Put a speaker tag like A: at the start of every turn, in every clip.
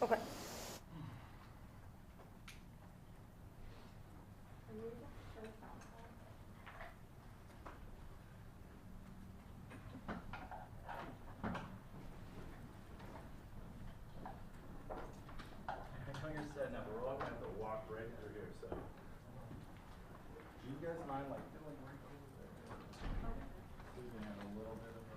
A: Okay.
B: When you're setting up, we're all gonna have to walk right through here, so. Do you guys mind like doing right over there? We can have a little bit of a.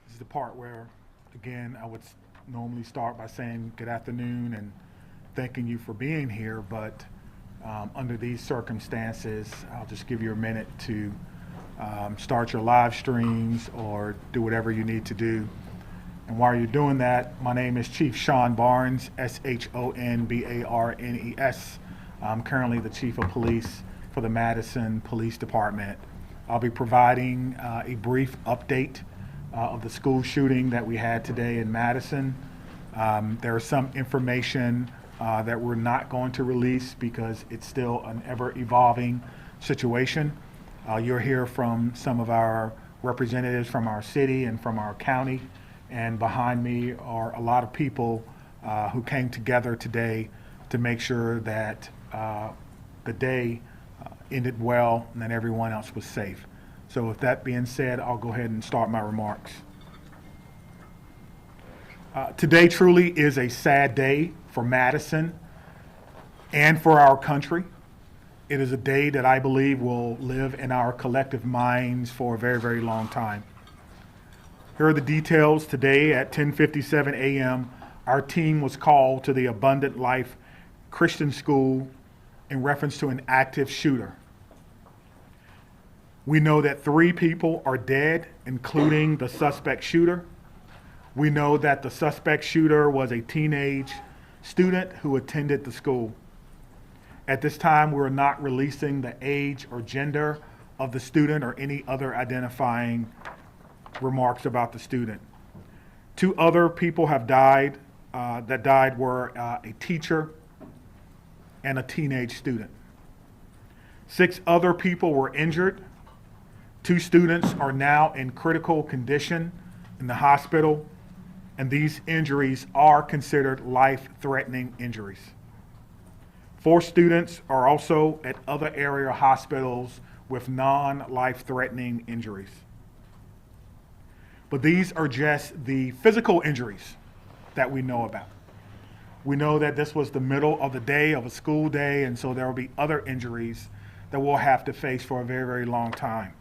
C: This is the part where, again, I would normally start by saying good afternoon and thanking you for being here, but under these circumstances, I'll just give you a minute to start your live streams or do whatever you need to do. And while you're doing that, my name is Chief Sean Barnes, S-H-O-N-B-A-R-N-E-S. I'm currently the Chief of Police for the Madison Police Department. I'll be providing a brief update of the school shooting that we had today in Madison. There is some information that we're not going to release because it's still an ever-evolving situation. You'll hear from some of our representatives from our city and from our county, and behind me are a lot of people who came together today to make sure that the day ended well and that everyone else was safe. So with that being said, I'll go ahead and start my remarks. Today truly is a sad day for Madison and for our country. It is a day that I believe will live in our collective minds for a very, very long time. Here are the details. Today at 10:57 a.m., our team was called to the Abundant Life Christian School in reference to an active shooter. We know that 3 people are dead, including the suspect shooter. We know that the suspect shooter was a teenage student who attended the school. At this time, we're not releasing the age or gender of the student or any other identifying remarks about the student. 2 other people have died. That died were a teacher and a teenage student. 6 other people were injured. 2 students are now in critical condition in the hospital, and these injuries are considered life-threatening injuries. 4 students are also at other area hospitals with non-life-threatening injuries. But these are just the physical injuries that we know about. We know that this was the middle of the day of a school day, and so there will be other injuries that we'll have to face for a very, very long time.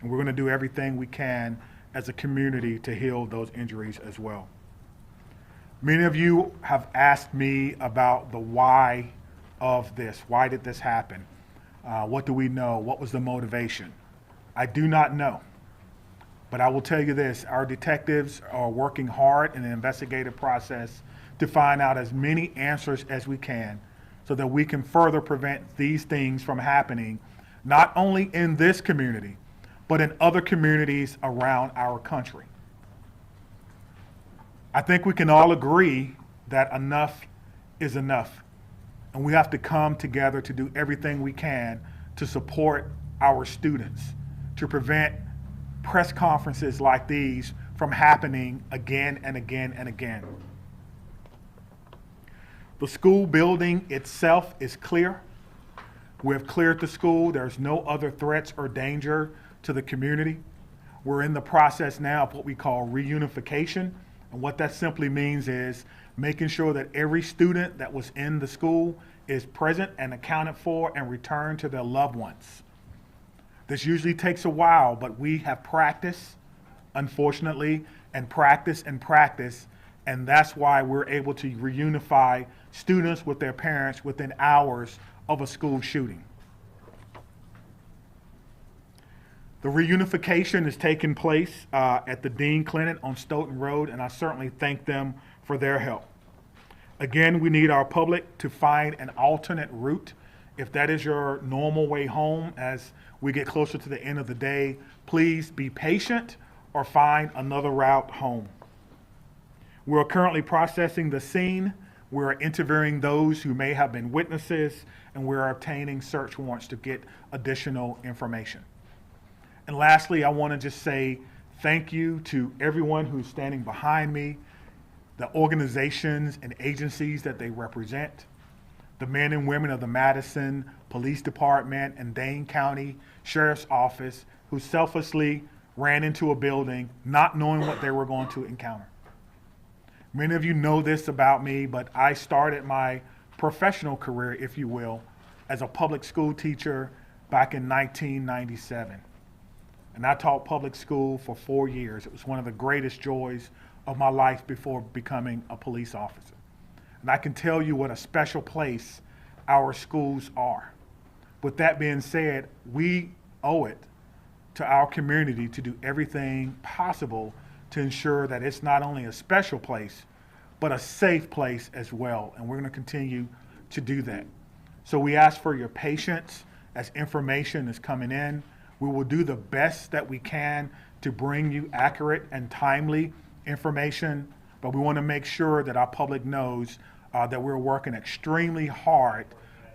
C: And we're going to do everything we can as a community to heal those injuries as well. Many of you have asked me about the why of this. Why did this happen? What do we know? What was the motivation? I do not know. But I will tell you this, our detectives are working hard in the investigative process to find out as many answers as we can so that we can further prevent these things from happening, not only in this community, but in other communities around our country. I think we can all agree that enough is enough. And we have to come together to do everything we can to support our students, to prevent press conferences like these from happening again and again and again. The school building itself is clear. We have cleared the school. There's no other threats or danger to the community. We're in the process now of what we call reunification. And what that simply means is making sure that every student that was in the school is present and accounted for and returned to their loved ones. This usually takes a while, but we have practiced, unfortunately, and practice, and that's why we're able to reunify students with their parents within hours of a school shooting. The reunification is taking place at the Dean Clinic on Stoughton Road, and I certainly thank them for their help. Again, we need our public to find an alternate route. If that is your normal way home as we get closer to the end of the day, please be patient or find another route home. We're currently processing the scene. We're interviewing those who may have been witnesses, and we're obtaining search warrants to get additional information. And lastly, I want to just say thank you to everyone who's standing behind me, the organizations and agencies that they represent, the men and women of the Madison Police Department and Dane County Sheriff's Office who selflessly ran into a building not knowing what they were going to encounter. Many of you know this about me, but I started my professional career, if you will, as a public school teacher back in 1997. And I taught public school for 4 years. It was one of the greatest joys of my life before becoming a police officer. And I can tell you what a special place our schools are. With that being said, we owe it to our community to do everything possible to ensure that it's not only a special place, but a safe place as well. And we're going to continue to do that. So we ask for your patience as information is coming in. We will do the best that we can to bring you accurate and timely information, but we want to make sure that our public knows that we're working extremely hard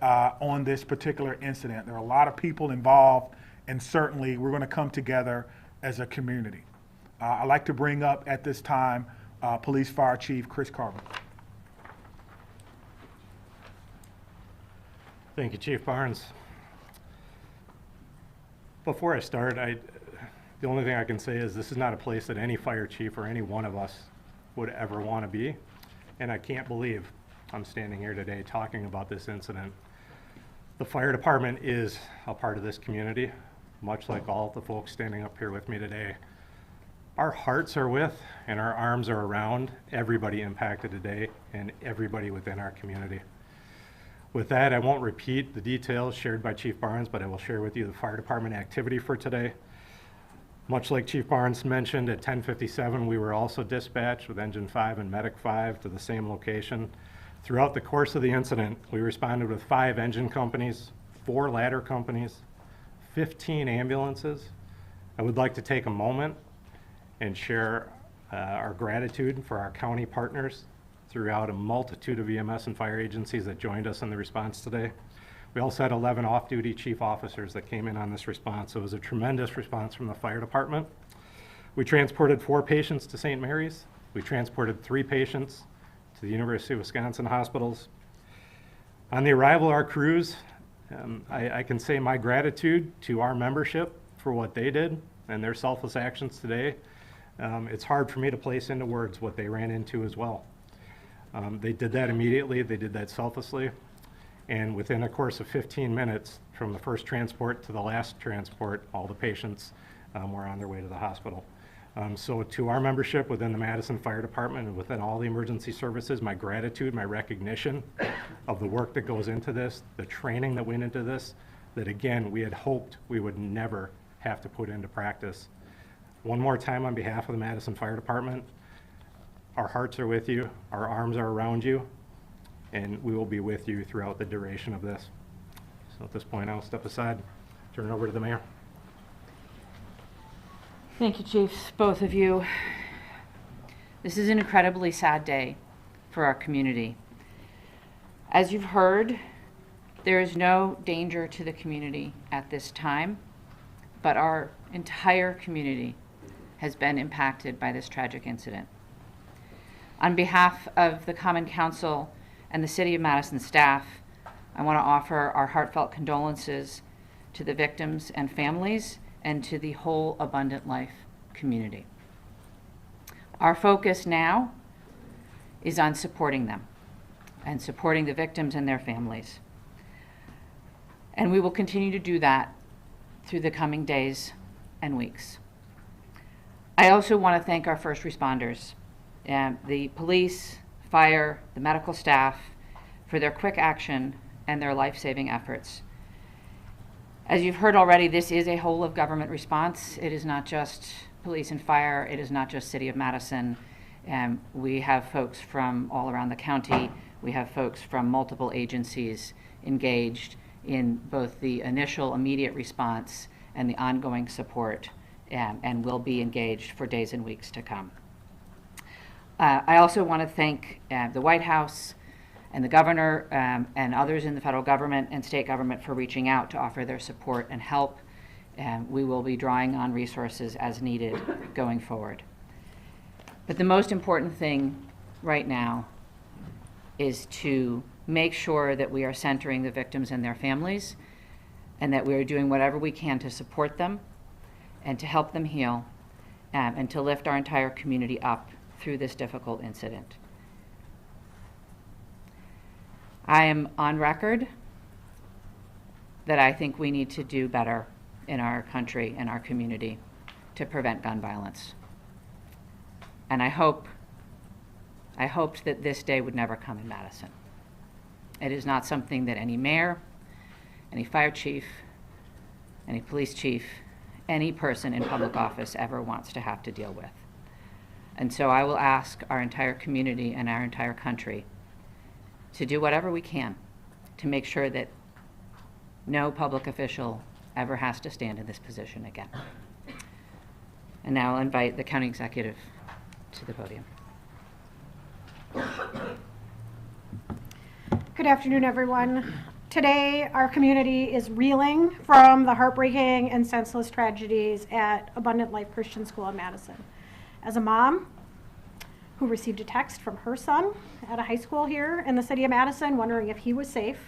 C: on this particular incident. There are a lot of people involved, and certainly we're going to come together as a community. I'd like to bring up at this time Police Fire Chief Chris Carver.
A: Thank you, Chief Barnes. Before I start, the only thing I can say is this is not a place that any fire chief or any one of us would ever want to be, and I can't believe I'm standing here today talking about this incident. The fire department is a part of this community, much like all the folks standing up here with me today. Our hearts are with and our arms are around everybody impacted today and everybody within our community. With that, I won't repeat the details shared by Chief Barnes, but I will share with you the fire department activity for today. Much like Chief Barnes mentioned, at 10:57, we were also dispatched with Engine 5 and Medic 5 to the same location. Throughout the course of the incident, we responded with 5 engine companies, 4 ladder companies, 15 ambulances. I would like to take a moment and share our gratitude for our county partners throughout a multitude of EMS and fire agencies that joined us in the response today. We also had 11 off-duty chief officers that came in on this response, so it was a tremendous response from the fire department. We transported 4 patients to St. Mary's. We transported 3 patients to the University of Wisconsin hospitals. On the arrival of our crews, I can say my gratitude to our membership for what they did and their selfless actions today. It's hard for me to place into words what they ran into as well. They did that immediately, they did that selflessly, and within a course of 15 minutes from the first transport to the last transport, all the patients were on their way to the hospital. So to our membership within the Madison Fire Department and within all the emergency services, my gratitude, my recognition of the work that goes into this, the training that went into this, that again, we had hoped we would never have to put into practice. One more time on behalf of the Madison Fire Department, our hearts are with you, our arms are around you, and we will be with you throughout the duration of this. So at this point, I'll step aside, turn it over to the mayor.
D: Thank you, Chiefs, both of you. This is an incredibly sad day for our community. As you've heard, there is no danger to the community at this time, but our entire community has been impacted by this tragic incident. On behalf of the Common Council and the City of Madison staff, I want to offer our heartfelt condolences to the victims and families and to the whole Abundant Life community. Our focus now is on supporting them and supporting the victims and their families. And we will continue to do that through the coming days and weeks. I also want to thank our first responders, the police, fire, the medical staff, for their quick action and their life-saving efforts. As you've heard already, this is a whole of government response. It is not just police and fire. It is not just City of Madison. We have folks from all around the county. We have folks from multiple agencies engaged in both the initial immediate response and the ongoing support, and will be engaged for days and weeks to come. I also want to thank the White House and the governor and others in the federal government and state government for reaching out to offer their support and help. We will be drawing on resources as needed going forward. But the most important thing right now is to make sure that we are centering the victims and their families, and that we are doing whatever we can to support them and to help them heal, and to lift our entire community up through this difficult incident. I am on record that I think we need to do better in our country and our community to prevent gun violence. And I hoped that this day would never come in Madison. It is not something that any mayor, any fire chief, any police chief, any person in public office ever wants to have to deal with. And so I will ask our entire community and our entire country to do whatever we can to make sure that no public official ever has to stand in this position again. And now I'll invite the county executive to the podium.
E: Good afternoon, everyone. Today, our community is reeling from the heartbreaking and senseless tragedies at Abundant Life Christian School in Madison. As a mom who received a text from her son at a high school here in the city of Madison wondering if he was safe,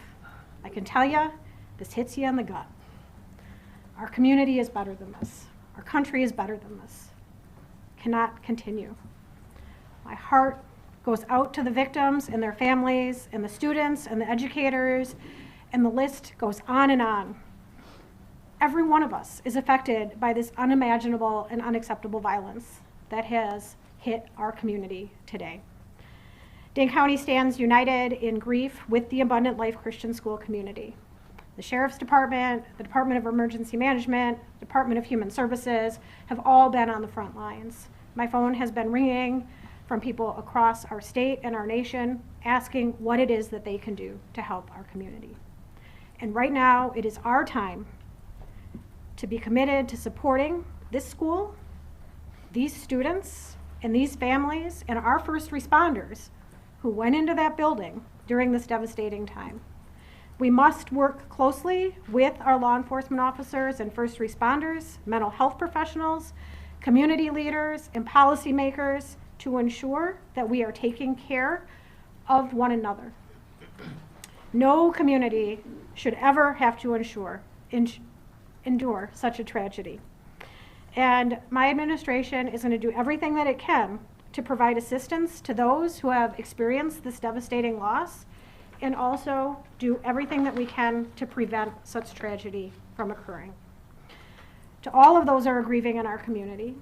E: I can tell you, this hits you in the gut. Our community is better than this. Our country is better than this. Cannot continue. My heart goes out to the victims and their families and the students and the educators, and the list goes on and on. Every one of us is affected by this unimaginable and unacceptable violence that has hit our community today. Dane County stands united in grief with the Abundant Life Christian School community. The Sheriff's Department, the Department of Emergency Management, Department of Human Services have all been on the front lines. My phone has been ringing from people across our state and our nation asking what it is that they can do to help our community. And right now, it is our time to be committed to supporting this school, these students, and these families, and our first responders who went into that building during this devastating time. We must work closely with our law enforcement officers and first responders, mental health professionals, community leaders, and policymakers to ensure that we are taking care of one another. No community should ever have to endure such a tragedy. And my administration is going to do everything that it can to provide assistance to those who have experienced this devastating loss, and also do everything that we can to prevent such tragedy from occurring. To all of those who are grieving in our community,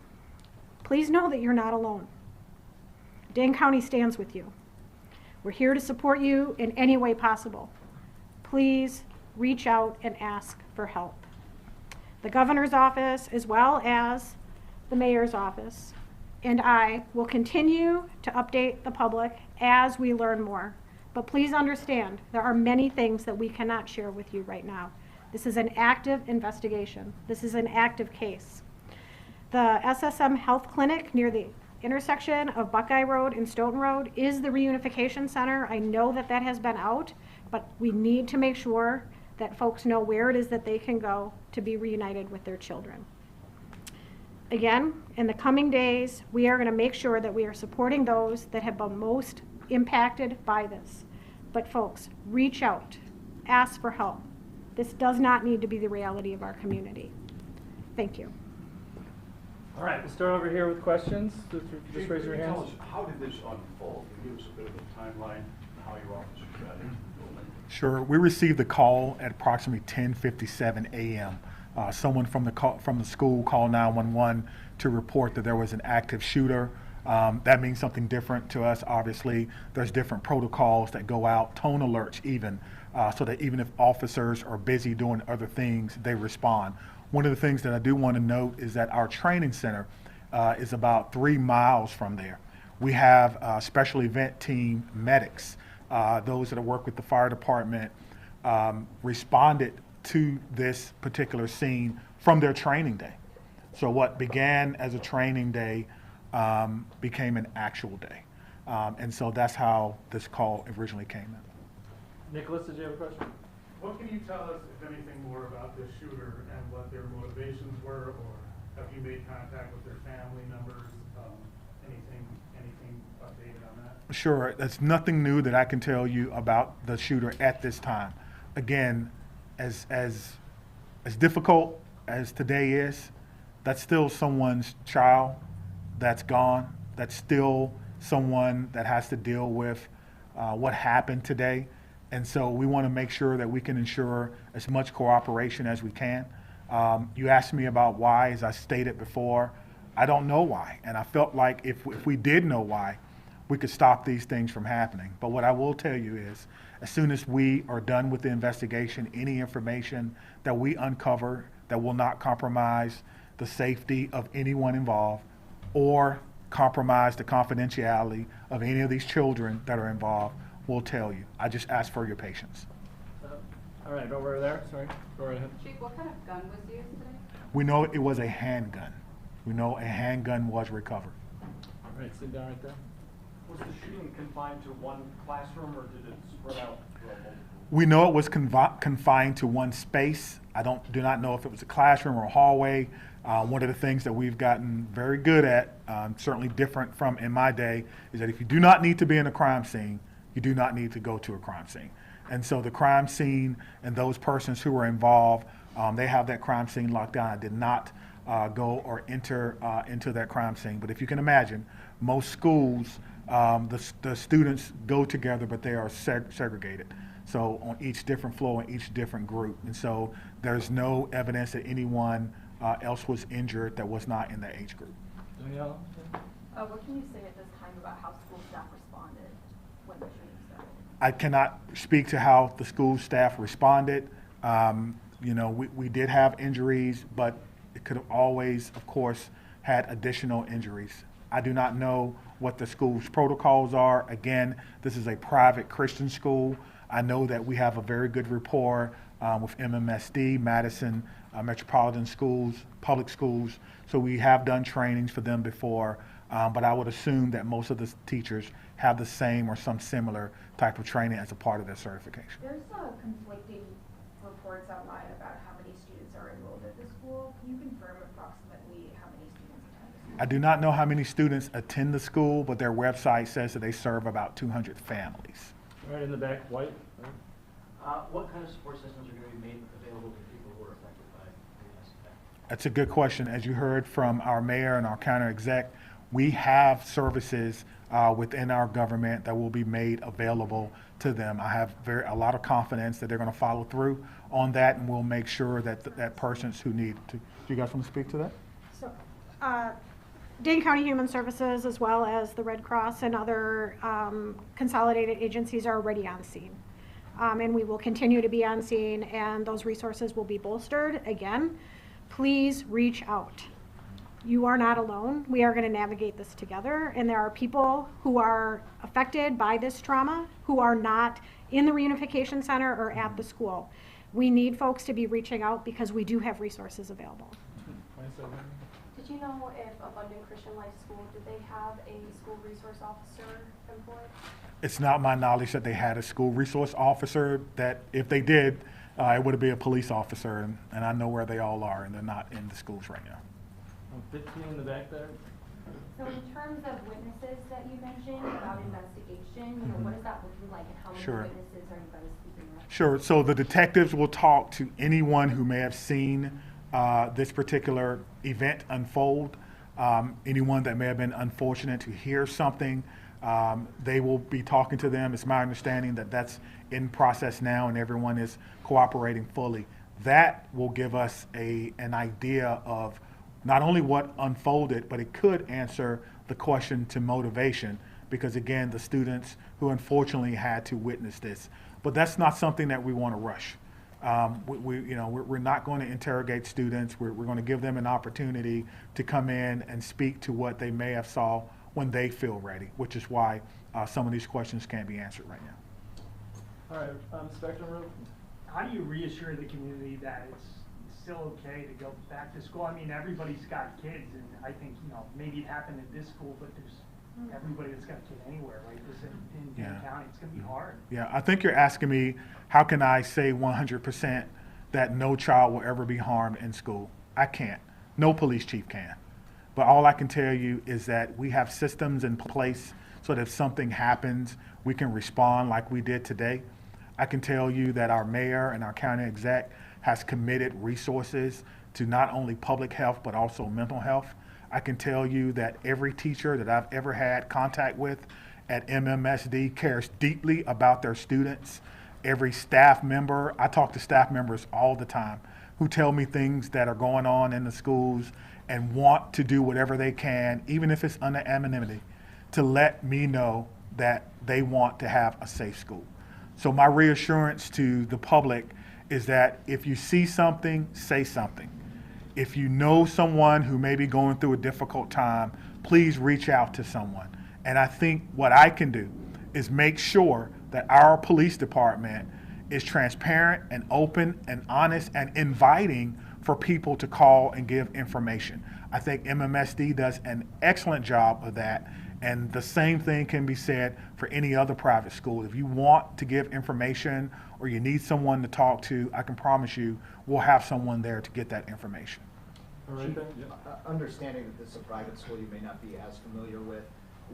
E: please know that you're not alone. Dane County stands with you. We're here to support you in any way possible. Please reach out and ask for help. The governor's office, as well as the mayor's office, and I will continue to update the public as we learn more. But please understand, there are many things that we cannot share with you right now. This is an active investigation. This is an active case. The SSM Health Clinic near the intersection of Buckeye Road and Stoughton Road is the reunification center. I know that that has been out, but we need to make sure that folks know where it is that they can go to be reunited with their children. Again, in the coming days, we are going to make sure that we are supporting those that have been most impacted by this. But folks, reach out, ask for help. This does not need to be the reality of our community. Thank you.
B: All right, we'll start over here with questions. Just raise your hands.
F: Tell us, how did this unfold? Can you give us a bit of a timeline on how your officer got into the building?
C: Sure. We received the call at approximately 10:57 a.m. Someone from the school called 911 to report that there was an active shooter. That means something different to us. Obviously, there's different protocols that go out, tone alerts even, so that even if officers are busy doing other things, they respond. One of the things that I do want to note is that our training center is about 3 miles from there. We have special event team medics, those that work with the fire department, responded to this particular scene from their training day. So what began as a training day became an actual day. And so that's how this call originally came in.
B: Nicholas, did you have a question?
G: What can you tell us, if anything, more about this shooter and what their motivations were, or have you made contact with their family members? Anything updated on that?
C: Sure, there's nothing new that I can tell you about the shooter at this time. Again, as difficult as today is, that's still someone's child that's gone. That's still someone that has to deal with what happened today. And so we want to make sure that we can ensure as much cooperation as we can. You asked me about why, as I stated before. I don't know why. And I felt like if we did know why, we could stop these things from happening. But what I will tell you is, as soon as we are done with the investigation, any information that we uncover that will not compromise the safety of anyone involved or compromise the confidentiality of any of these children that are involved, we'll tell you. I just ask for your patience.
B: All right, over there, sorry, go right ahead.
H: Chief, what kind of gun was used today?
C: We know it was a handgun. We know a handgun was recovered.
B: All right, sit down right there.
F: Was the shooting confined to one classroom, or did it spread out throughout multiple?
C: We know it was confined to one space. I do not know if it was a classroom or a hallway. One of the things that we've gotten very good at, certainly different from in my day, is that if you do not need to be in a crime scene, you do not need to go to a crime scene. And so the crime scene and those persons who were involved, they have that crime scene locked down. I did not go or enter into that crime scene. But if you can imagine, most schools, the students go together, but they are segregated. So on each different floor, in each different group. And so there's no evidence that anyone else was injured that was not in the age group.
B: Danielle?
H: What can you say at this time about how school staff responded when the shooting started?
C: I cannot speak to how the school staff responded. We did have injuries, but it could have always, of course, had additional injuries. I do not know what the school's protocols are. Again, this is a private Christian school. I know that we have a very good rapport with MMSD, Madison Metropolitan Schools, public schools. So we have done trainings for them before, but I would assume that most of the teachers have the same or some similar type of training as a part of their certification.
I: There's conflicting reports online about how many students are enrolled at the school. Can you confirm approximately how many students attend the school?
C: I do not know how many students attend the school, but their website says that they serve about 200 families.
B: Right in the back, white.
J: What kind of support systems are going to be made available to people who are affected by this attack?
C: That's a good question. As you heard from our mayor and our county exec, we have services within our government that will be made available to them. I have a lot of confidence that they're going to follow through on that, and we'll make sure that that persons who need to. Do you guys want to speak to that?
E: So, Dane County Human Services, as well as the Red Cross and other consolidated agencies, are already on scene. And we will continue to be on scene, and those resources will be bolstered. Again, please reach out. You are not alone. We are going to navigate this together, and there are people who are affected by this trauma who are not in the reunification center or at the school. We need folks to be reaching out because we do have resources available.
I: Did you know if Abundant Christian Life School, did they have a school resource officer employed?
C: It's not my knowledge that they had a school resource officer. That if they did, it would be a police officer, and I know where they all are, and they're not in the schools right now.
B: 15 in the back there.
I: So in terms of witnesses that you mentioned about investigation, what is that looking like, and how many
C: Sure.
I: witnesses are you guys speaking with?
C: Sure. So the detectives will talk to anyone who may have seen this particular event unfold, anyone that may have been unfortunate to hear something. They will be talking to them. It's my understanding that that's in process now, and everyone is cooperating fully. That will give us an idea of not only what unfolded, but it could answer the question to motivation, because again, the students who unfortunately had to witness this. But that's not something that we want to rush. We're not going to interrogate students. We're going to give them an opportunity to come in and speak to what they may have saw when they feel ready, which is why some of these questions can't be answered right now.
B: All right, Spectrum Room.
K: How do you reassure the community that it's still okay to go back to school? I mean, everybody's got kids, and I think, maybe it happened at this school, but there's everybody that's got a kid anywhere, right? This in Dane County, it's going to be hard.
C: Yeah, I think you're asking me, how can I say 100% that no child will ever be harmed in school? I can't. No police chief can. But all I can tell you is that we have systems in place so that if something happens, we can respond like we did today. I can tell you that our mayor and our county exec has committed resources to not only public health, but also mental health. I can tell you that every teacher that I've ever had contact with at MMSD cares deeply about their students. Every staff member, I talk to staff members all the time who tell me things that are going on in the schools and want to do whatever they can, even if it's under anonymity, to let me know that they want to have a safe school. So my reassurance to the public is that if you see something, say something. If you know someone who may be going through a difficult time, please reach out to someone. And I think what I can do is make sure that our police department is transparent and open and honest and inviting for people to call and give information. I think MMSD does an excellent job of that, and the same thing can be said for any other private school. If you want to give information or you need someone to talk to, I can promise you we'll have someone there to get that information.
B: All right, then, yeah.
L: Understanding that this is a private school you may not be as familiar with,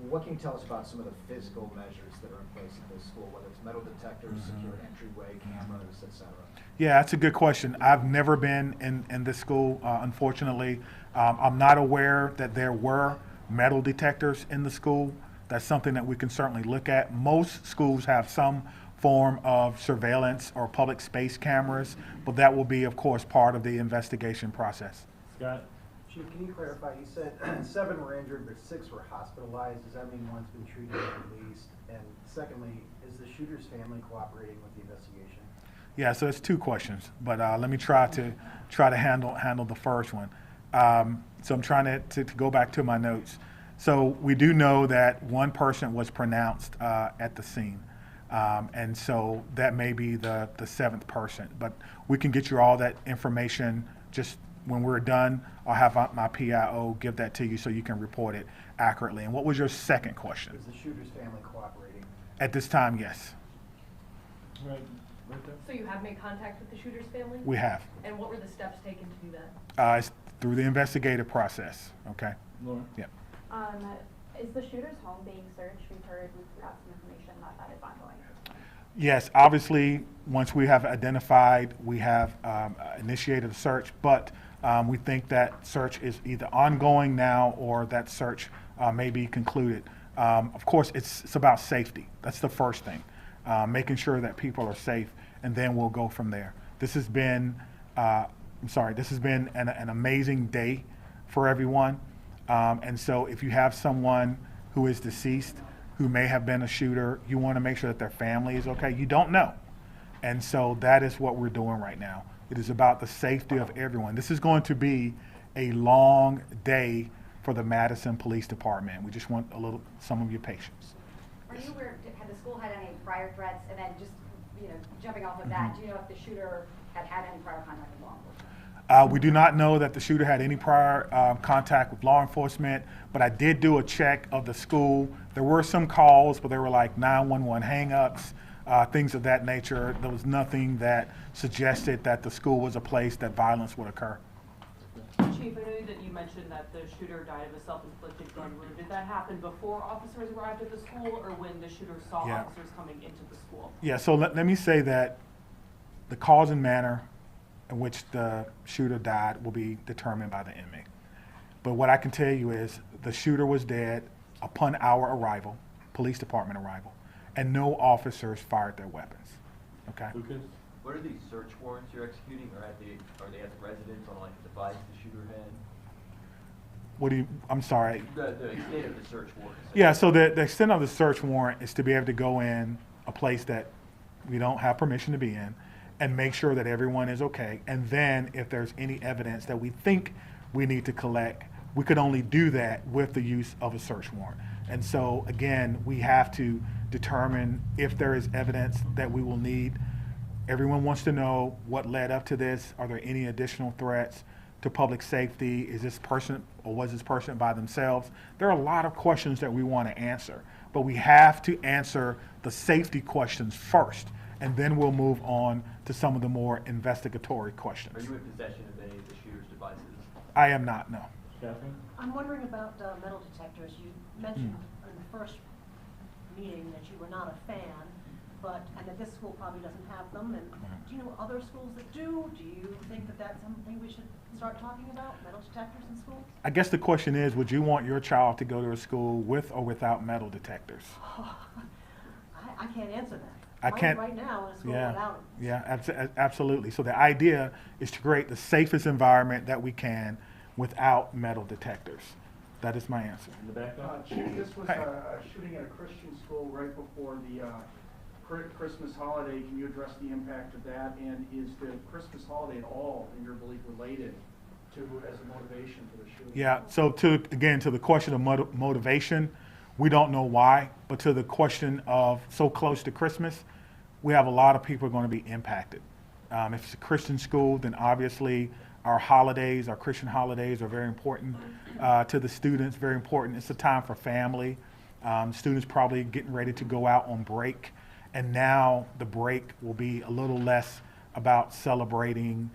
L: what can you tell us about some of the physical measures that are in place at this school, whether it's metal detectors, secure entryway, cameras, et cetera?
C: Yeah, that's a good question. I've never been in this school, unfortunately. I'm not aware that there were metal detectors in the school. That's something that we can certainly look at. Most schools have some form of surveillance or public space cameras, but that will be, of course, part of the investigation process.
B: Scott?
J: Chief, can you clarify, you said 7 were injured, but 6 were hospitalized. Does that mean one's been treated or released? And secondly, is the shooter's family cooperating with the investigation?
C: Yeah, so it's 2 questions, but let me try to handle the first one. So I'm trying to go back to my notes. So we do know that 1 person was pronounced at the scene. And so that may be the 7th person, but we can get you all that information just when we're done. I'll have my PIO give that to you so you can report it accurately. And what was your second question?
J: Is the shooter's family cooperating?
C: At this time, yes,
B: Right, right there.
H: So you have made contact with the shooter's family?
C: we have.
H: And what were the steps taken to do that?
C: It's through the investigative process, okay?
B: Laura?
C: Yeah.
I: Is the shooter's home being searched? We've got some information that is ongoing.
C: Yes, obviously, once we have identified, we have initiated a search, but we think that search is either ongoing now or that search may be concluded. Of course, it's about safety. That's the first thing, making sure that people are safe, and then we'll go from there. This has been, this has been an amazing day for everyone. And so if you have someone who is deceased, who may have been a shooter, you want to make sure that their family is okay. You don't know. And so that is what we're doing right now. It is about the safety of everyone. This is going to be a long day for the Madison Police Department. We just want some of your patience.
I: Are you aware, had the school had any prior threats? And then just, jumping off of that, do you know if the shooter had any prior contact with law enforcement?
C: We do not know that the shooter had any prior contact with law enforcement, but I did do a check of the school. There were some calls, but they were like 911 hang-ups, things of that nature. There was nothing that suggested that the school was a place that violence would occur.
M: Chief, I know that you mentioned that the shooter died of a self-inflicted gun wound. Did that happen before officers arrived at the school or when the shooter saw officers coming into the school?
C: Yeah, so let me say that the cause and manner in which the shooter died will be determined by the inmate. But what I can tell you is the shooter was dead upon our arrival, police department arrival, and no officers fired their weapons, okay?
B: Lucas?
N: What are these search warrants you're executing, or are they at the residence on like a device the shooter had?
C: I'm sorry.
N: The extent of the search warrant.
C: Yeah, so the extent of the search warrant is to be able to go in a place that we don't have permission to be in and make sure that everyone is okay. And then if there's any evidence that we think we need to collect, we could only do that with the use of a search warrant. And so again, we have to determine if there is evidence that we will need. Everyone wants to know what led up to this. Are there any additional threats to public safety? Is this person or was this person by themselves? There are a lot of questions that we want to answer, but we have to answer the safety questions first, and then we'll move on to some of the more investigatory questions.
N: Are you in possession of any of the shooter's devices?
C: I am not, no.
B: Catherine?
O: I'm wondering about metal detectors. You mentioned in the first meeting that you were not a fan, and that this school probably doesn't have them. And do you know other schools that do? Do you think that that's something we should start talking about, metal detectors in schools?
C: I guess the question is, would you want your child to go to a school with or without metal detectors?
O: I can't answer that.
C: I can't.
O: Right now in a school without them.
C: Yeah, absolutely. So the idea is to create the safest environment that we can without metal detectors. That is my answer.
B: In the back there?
K: Chief, this was a shooting at a Christian school right before the Christmas holiday. Can you address the impact of that? And is the Christmas holiday at all, in your belief, related to as a motivation for the shooting?
C: Yeah, so to the question of motivation, we don't know why, but to the question of so close to Christmas, we have a lot of people going to be impacted. If it's a Christian school, then obviously our holidays, our Christian holidays are very important to the students, very important. It's a time for family. Students probably getting ready to go out on break, and now the break will be a little less about celebrating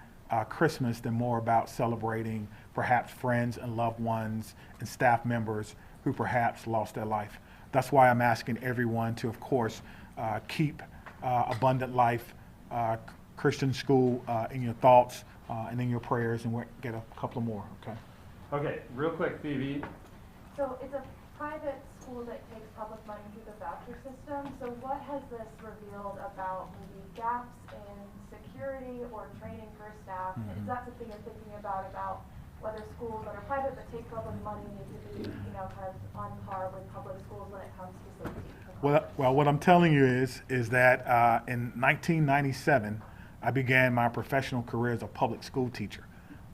C: Christmas than more about celebrating perhaps friends and loved ones and staff members who perhaps lost their life. That's why I'm asking everyone to, of course, keep Abundant Life Christian School in your thoughts and in your prayers, and we'll get a couple more, okay?
B: Okay, real quick, Phoebe.
H: So it's a private school that takes public money through the voucher system. So what has this revealed about maybe gaps in security or training for staff? Is that something you're thinking about whether schools that are private but take public money need to be, kind of on par with public schools when it comes to safety?
C: Well, what I'm telling you is that in 1997, I began my professional career as a public school teacher.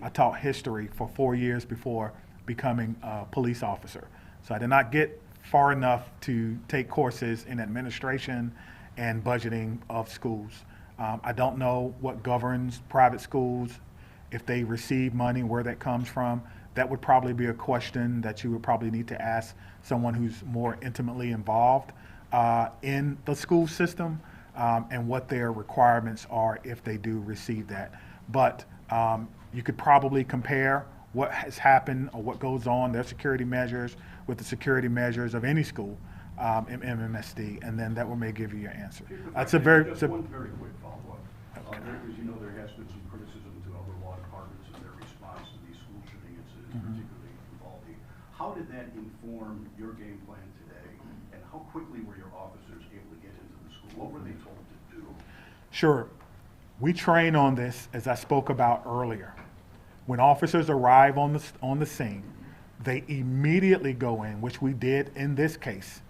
C: I taught history for 4 years before becoming a police officer. So I did not get far enough to take courses in administration and budgeting of schools. I don't know what governs private schools, if they receive money, where that comes from. That would probably be a question that you would probably need to ask someone who's more intimately involved in the school system and what their requirements are if they do receive that. But you could probably compare what has happened or what goes on, their security measures, with the security measures of any school in MMSD, and then that may give you your answer. That's a very...
F: Just one very quick follow-up. As you know, there has been some criticism to other law departments in their response to these school shooting incidents, particularly in Uvalde. How did that inform your game plan today, and how quickly were your officers able to get into the school? What were they told to do?
C: Sure. We train on this, as I spoke about earlier. When officers arrive on the scene, they immediately go in, which we did in this case,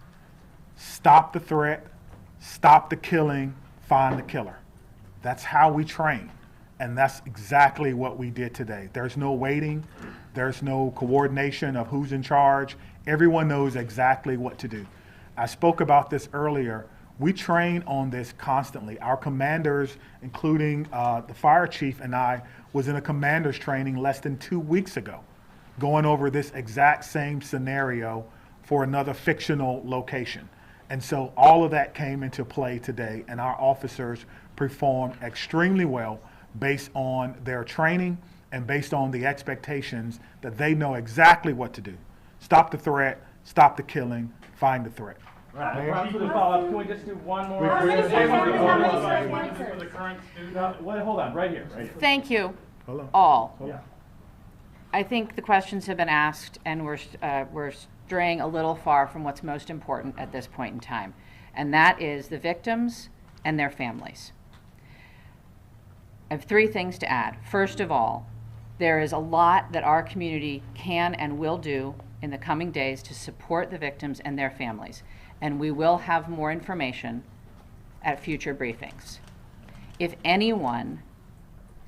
C: stop the threat, stop the killing, find the killer. That's how we train, and that's exactly what we did today. There's no waiting, there's no coordination of who's in charge. Everyone knows exactly what to do. I spoke about this earlier. We train on this constantly. Our commanders, including the fire chief and I, was in a commander's training less than 2 weeks ago, going over this exact same scenario for another fictional location. And so all of that came into play today, and our officers performed extremely well based on their training and based on the expectations that they know exactly what to do. Stop the threat, stop the killing, find the threat.
B: Right, props for the follow-up. Can we just do one more? For the current student. Wait, hold on, right here.
D: Thank you,
C: Hold on.
D: all.
C: Hold on.
D: I think the questions have been asked, and we're straying a little far from what's most important at this point in time, and that is the victims and their families. I have 3 things to add. First of all, there is a lot that our community can and will do in the coming days to support the victims and their families, and we will have more information at future briefings. If anyone,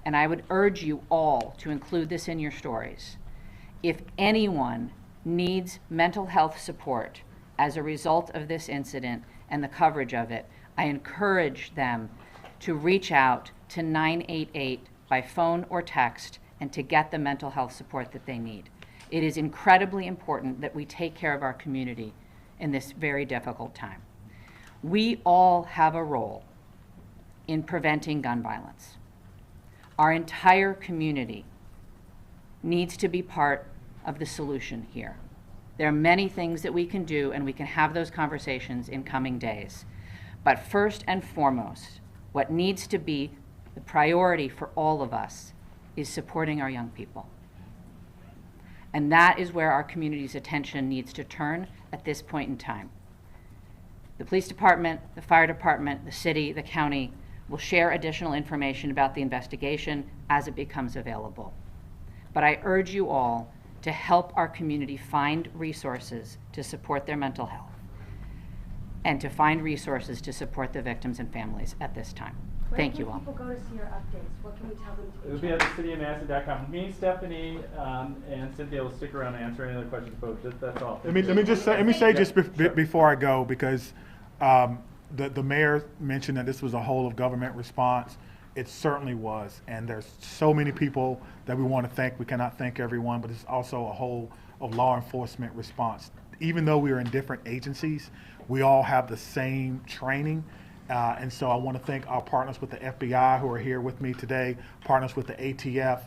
D: and I would urge you all to include this in your stories, if anyone needs mental health support as a result of this incident and the coverage of it, I encourage them to reach out to 988 by phone or text and to get the mental health support that they need. It is incredibly important that we take care of our community in this very difficult time. We all have a role in preventing gun violence. Our entire community needs to be part of the solution here. There are many things that we can do, and we can have those conversations in coming days. But first and foremost, what needs to be the priority for all of us is supporting our young people. And that is where our community's attention needs to turn at this point in time. The police department, the fire department, the city, the county will share additional information about the investigation as it becomes available. But I urge you all to help our community find resources to support their mental health and to find resources to support the victims and families at this time. Thank you all.
O: Where can people go to see your updates? What can we tell them to?
B: It'll be at thecityofmadison.com. Me, Stephanie, and Cynthia will stick around and answer any other questions, folks. That's all.
C: Let me say just before I go, because the mayor mentioned that this was a whole of government response. It certainly was, and there's so many people that we want to thank. We cannot thank everyone, but it's also a whole of law enforcement response. Even though we are in different agencies, we all have the same training. And so I want to thank our partners with the FBI who are here with me today, partners with the ATF,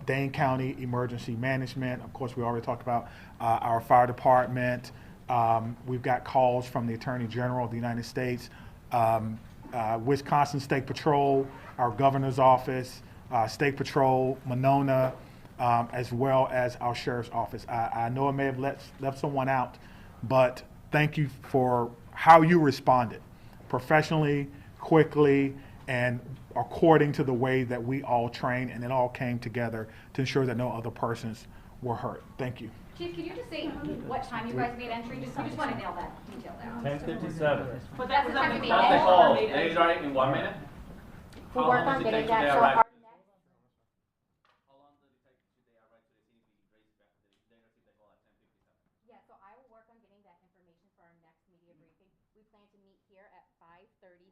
C: Dane County Emergency Management. Of course, we already talked about our fire department. We've got calls from the Attorney General of the United States, Wisconsin State Patrol, our governor's office, State Patrol, Monona, as well as our sheriff's office. I know I may have left someone out, but thank you for how you responded, professionally, quickly, and according to the way that we all trained, and it all came together to ensure that no other persons were hurt. Thank you.
I: Chief, could you just say what time you guys made entry? We just want to nail that detail down.
B: 10:57.
M: But
I: That's the time you made
N: That's the
I: entry.
N: call. They arrive in 1 minute?
H: We'll
N: How
H: work
N: long
H: on
N: does it
H: getting
N: take till
H: that,
N: they
H: so
N: arrive?
H: our next,
N: How long does it take till they arrive to the scene if we raise back they receive the call at 10:57?
H: yeah, so I will work on getting that information for our next media briefing. We plan to meet here at 5:30